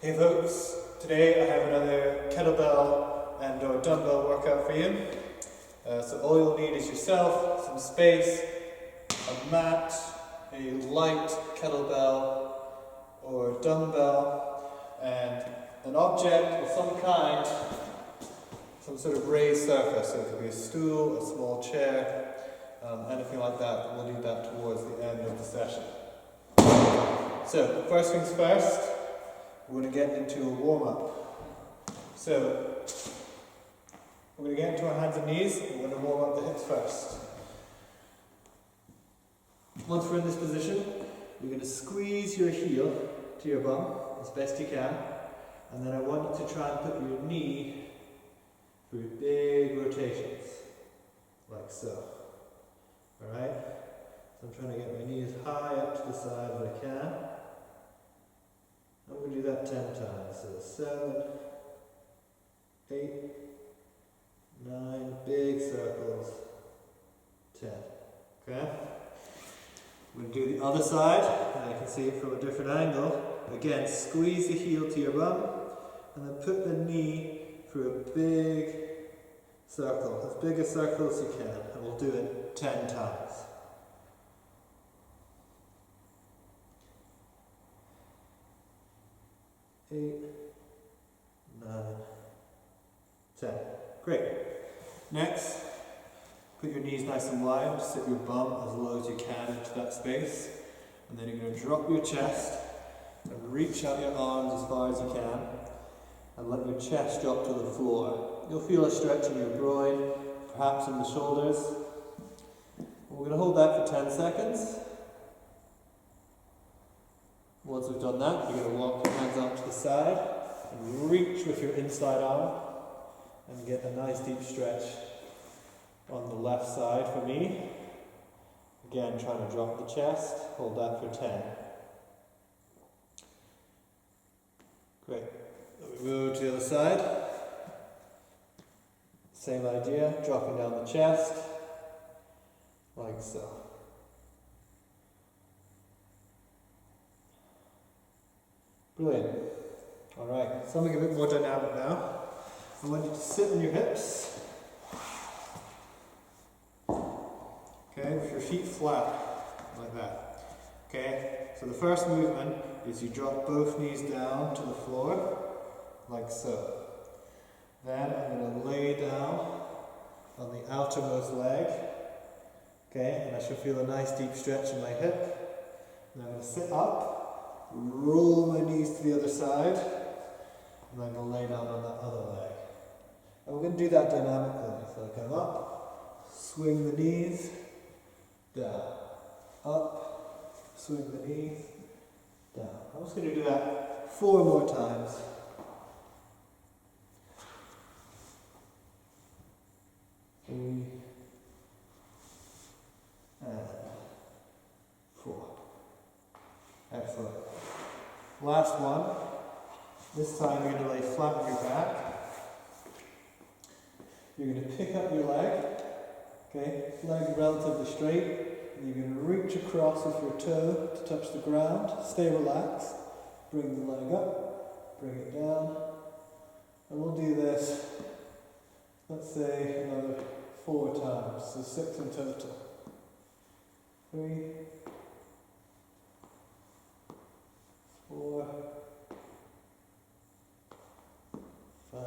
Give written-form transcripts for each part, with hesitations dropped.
Hey folks, today I have another kettlebell and or dumbbell workout for you. So all you'll need is yourself, some space, a mat, a light kettlebell or dumbbell, and an object of some kind, some sort of raised surface. So it could be a stool, a small chair, anything like that. We'll need that towards the end of the session. So first things first, we're going to get into a warm-up. So, we're going to get into our hands and knees, and we're going to warm up the hips first. Once we're in this position, you're going to squeeze your heel to your bum as best you can, and then I want you to try and put your knee through big rotations, like so. Alright? So I'm trying to get my knee as high up to the side as I can. I'm going to do that 10 times. So 7, 8, 9, big circles, 10. Okay? We're going to do the other side, and I can see it from a different angle. Again, squeeze the heel to your bum, and then put the knee through a big circle, as big a circle as you can, and we'll do it 10 times. 8, 9, 10. Great. Next, put your knees nice and wide, sit your bum as low as you can into that space, and then you're going to drop your chest and reach out your arms as far as you can, and let your chest drop to the floor. You'll feel a stretch in your groin, perhaps in the shoulders. We're going to hold that for 10 seconds. Once we've done that, you're going to walk your hands out to the side and reach with your inside arm and get a nice deep stretch on the left side for me. Again, trying to drop the chest, hold that for 10. Great. Then we move to the other side. Same idea, dropping down the chest, like so. Brilliant. Alright, something a bit more dynamic now. I want you to sit on your hips. Okay, with your feet flat, like that. Okay, so the first movement is you drop both knees down to the floor, like so. Then I'm going to lay down on the outermost leg. Okay, and I should feel a nice deep stretch in my hip. And I'm going to sit up. Roll my knees to the other side, and I'm going to lay down on that other leg. And we're going to do that dynamically. So I come up, swing the knees, down, up, swing the knees, down. I'm just going to do that 4 more times. 3, and 4. Excellent. Last one. This time you're going to lay flat on your back. You're going to pick up your leg. Okay, leg relatively straight. And you're going to reach across with your toe to touch the ground. Stay relaxed. Bring the leg up. Bring it down. And we'll do this, let's say, another 4 times. So 6 in total. 3, 4, 5,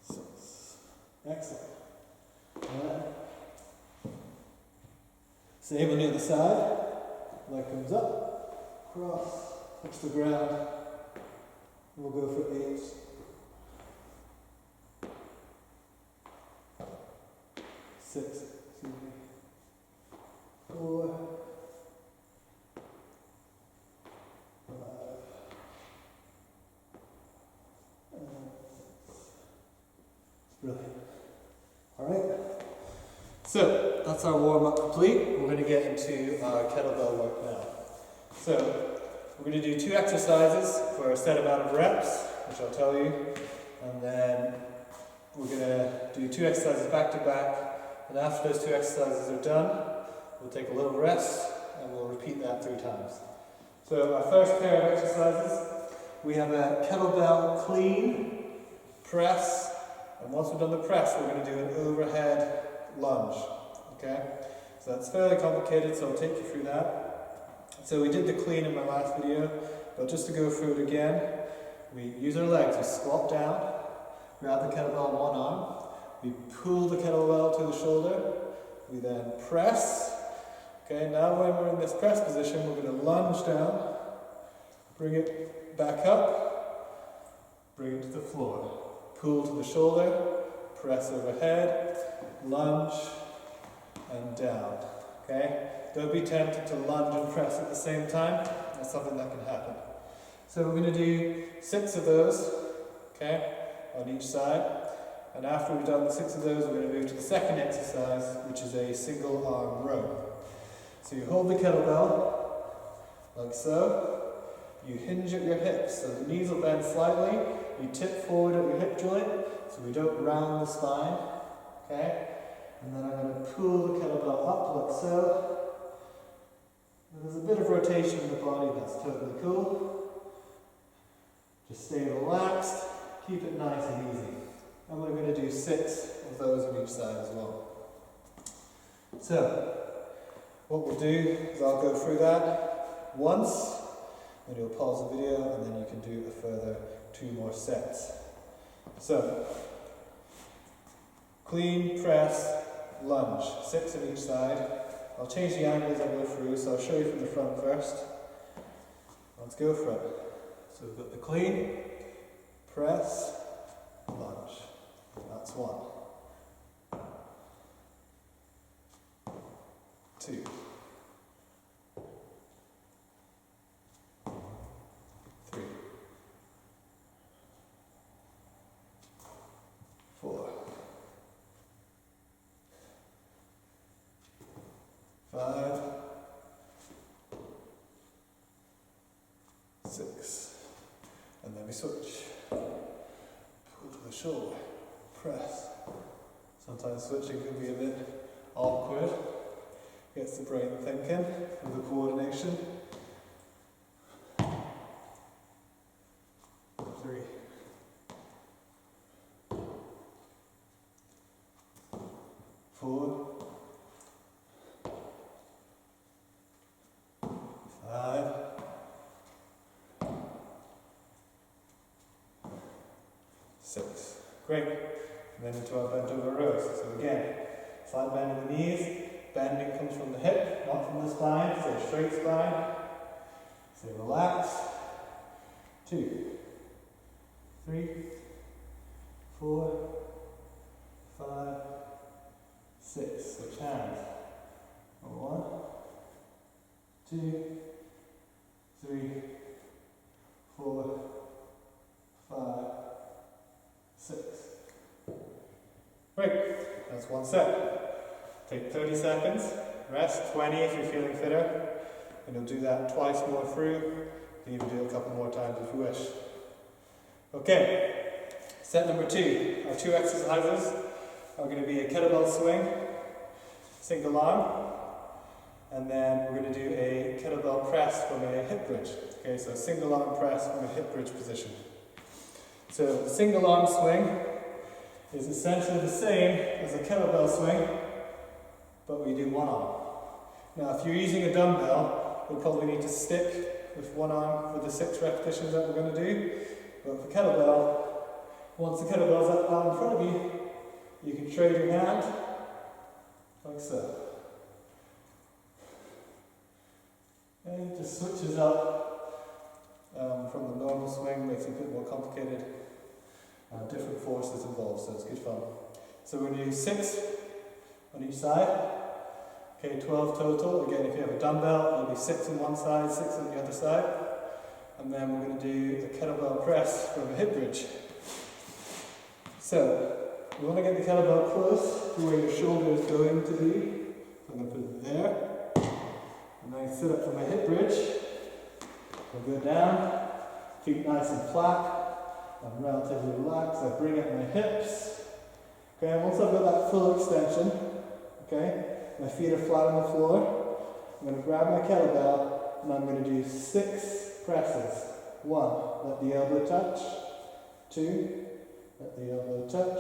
6. Excellent. Alright. Same on the other side. Leg comes up, cross, touch the ground. We'll go for 8. 6, excuse me. 4. 5. And 6. Brilliant. Alright. So, that's our warm-up complete. We're going to get into our kettlebell work now. So, we're going to do 2 exercises for a set amount of reps, which I'll tell you. And then we're going to do 2 exercises back to back. And after those 2 exercises are done, we'll take a little rest and we'll repeat that 3 times. So our first pair of exercises, we have a kettlebell clean, press, and once we've done the press, we're going to do an overhead lunge. Okay? So that's fairly complicated, so I'll take you through that. So we did the clean in my last video, but just to go through it again, we use our legs, we squat down, grab the kettlebell in one arm, we pull the kettlebell to the shoulder, we then press. Okay, now when we're in this press position, we're going to lunge down, bring it back up, bring it to the floor. Pull to the shoulder, press overhead, lunge, and down. Okay? Don't be tempted to lunge and press at the same time. That's something that can happen. So we're going to do 6 of those, okay, on each side. And after we've done the 6 of those, we're going to move to the second exercise, which is a single arm row. So you hold the kettlebell, like so. You hinge at your hips, so the knees will bend slightly. You tip forward at your hip joint, so we don't round the spine. Okay? And then I'm going to pull the kettlebell up like so. And there's a bit of rotation in the body, that's totally cool. Just stay relaxed, keep it nice and easy. And we're going to do 6 of those on each side as well. So, what we'll do is I'll go through that once, and you'll pause the video, and then you can do a further 2 more sets. So, clean, press, lunge, 6 on each side. I'll change the angle as I go through, so I'll show you from the front first. Let's go for it. So we've got the clean, press, lunge. That's 1. 2. 3. 4. 5. 6. And then we switch. Pull to the shoulder. Press. Sometimes switching can be a bit awkward. Gets the brain thinking with the coordination. 3. 4. 5. 6. Great. And then into our bent over rows. So again, slight bend in the knees. Bending comes from the hip, not from the spine. So straight spine. So relax. 2. 3. 4. 5. 6. Switch hands. 1. 2. 3. 4. 5. 6. Great. That's 1 set. Take 30 seconds. Rest 20 if you're feeling fitter. And you'll do that twice more through. You can even do it a couple more times if you wish. Okay. Set number 2. Our 2 exercises are going to be a kettlebell swing, single arm, and then we're going to do a kettlebell press from a hip bridge. Okay, so a single arm press from a hip bridge position. So the single arm swing is essentially the same as a kettlebell swing, but we do 1 arm. Now if you're using a dumbbell, you'll probably need to stick with 1 arm for the 6 repetitions that we're going to do. But for kettlebell, once the kettlebell's up out in front of you, you can trade your hand like so. And it just switches up from the normal swing, makes it a bit more complicated. Different forces involved, so it's good fun. So we're going to do 6 on each side. Okay, 12 total. Again, if you have a dumbbell, it'll be 6 on one side, 6 on the other side. And then we're going to do the kettlebell press from a hip bridge. So, you want to get the kettlebell close to where your shoulder is going to be. So I'm going to put it there. And then I sit up for my hip bridge. We'll go down, feet nice and flat. I'm relatively relaxed. I bring up my hips. Okay, and once I've got that full extension, okay, my feet are flat on the floor, I'm going to grab my kettlebell and I'm going to do 6 presses. 1, let the elbow touch. 2, let the elbow touch.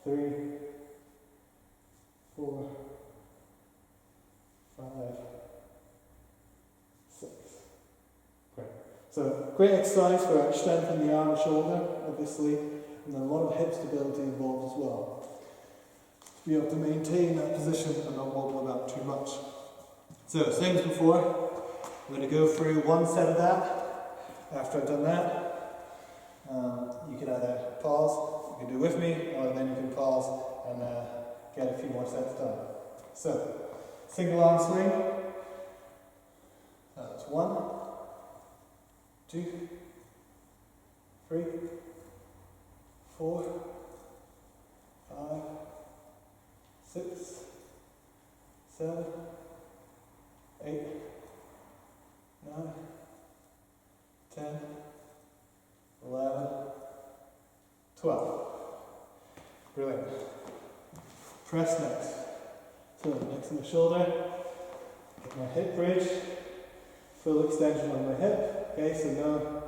3, 4, 5, 6. Great. So, great exercise for strengthening the arm and shoulder, obviously, and then a lot of hip stability involved as well. To be able to maintain that position and not wobble about too much. So, same as before, I'm going to go through 1 set of that. After I've done that, you can either pause, you can do it with me, or then you can pause and get a few more sets done. So, single arm swing. That's 1, 2, 3, 4, 5, 6, 7, 8, 9, 10, 11, 12. Brilliant. Press next. So next to my shoulder, get my hip bridge, full extension on my hip. Okay, so no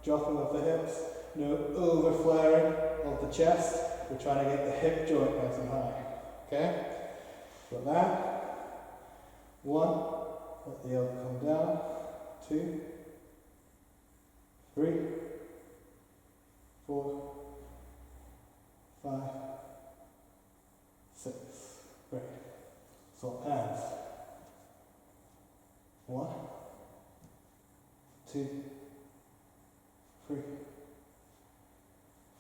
dropping of the hips, no over flaring of the chest. We're trying to get the hip joint nice and high. Okay? Got that. 1, let the elbow come down. 2, 3, 4, 5, 6. Great. So hands. 1, 2, 3,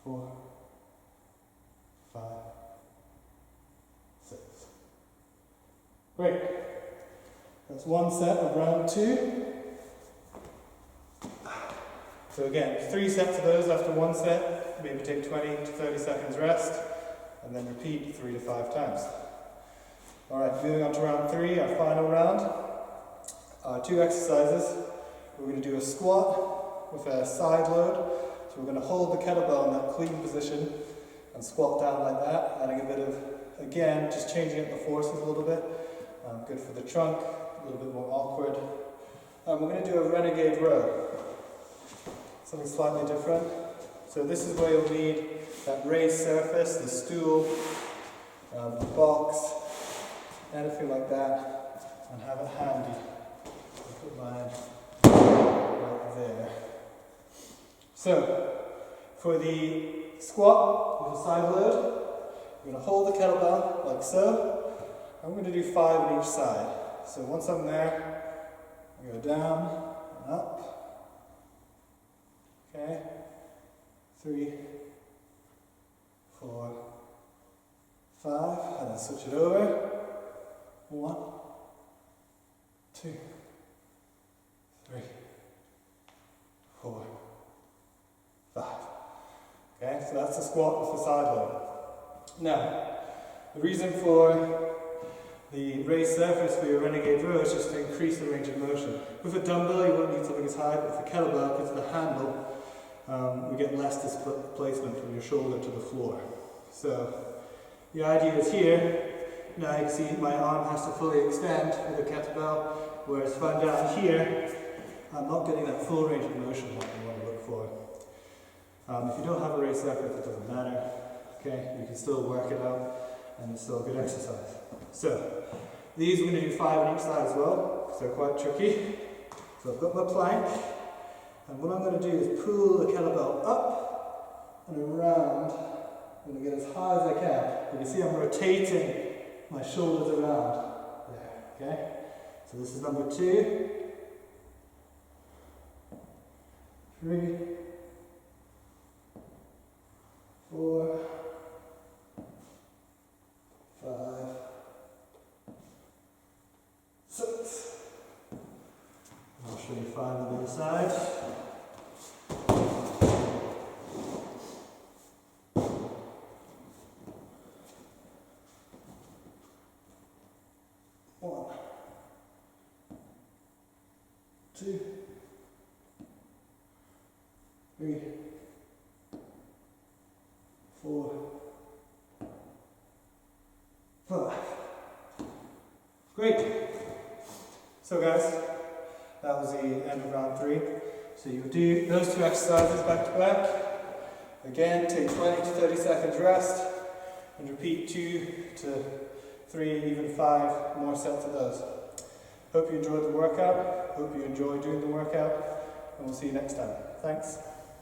4, 5, 6. Great. That's 1 set of round 2. So again, 3 sets of those after 1 set, maybe take 20 to 30 seconds rest, and then repeat 3 to 5 times. Alright, moving on to round 3, our final round. 2 exercises. We're going to do a squat with a side load. So we're going to hold the kettlebell in that clean position and squat down like that, adding a bit of, again, just changing up the forces a little bit. Good for the trunk, a little bit more awkward. We're going to do a renegade row. Something slightly different. So this is where you'll need that raised surface, the stool, the box, anything like that, and have it handy. I'll put mine right there. So, for the squat with a side load, we're going to hold the kettlebell like so. I'm going to do 5 on each side. So once I'm there, I go down and up. Okay. 3, 4, 5, and then switch it over. 1, 2, 3, 4, 5. Okay, so that's the squat with the side load. Now, the reason for the raised surface for your renegade row is just to increase the range of motion. With a dumbbell, you won't need something as high, but with a kettlebell, because of the handle, we get less displacement from your shoulder to the floor. So, the idea is here, now you can see my arm has to fully extend with the kettlebell, whereas if I'm down here, I'm not getting that full range of motion that you want to look for. If you don't have a raised surface, it doesn't matter. Okay, you can still work it out, and it's still a good exercise. So, these we're going to do 5 on each side as well, because they're quite tricky. So I've got my plank, and what I'm going to do is pull the kettlebell up and around. I'm going to get as high as I can. You can see I'm rotating my shoulders around there, okay? So this is number 2, 3, 4, 5, 6. I'll show you 5 on the other side. 1, 2, 3, 4, 5. Great. So guys, That was the end of round 3. So you'll do those 2 exercises back to back. Again, take 20 to 30 seconds rest and repeat 2 to 3, even 5 more sets of those. Hope you enjoyed the workout. Hope you enjoy doing the workout, and we'll see you next time. Thanks.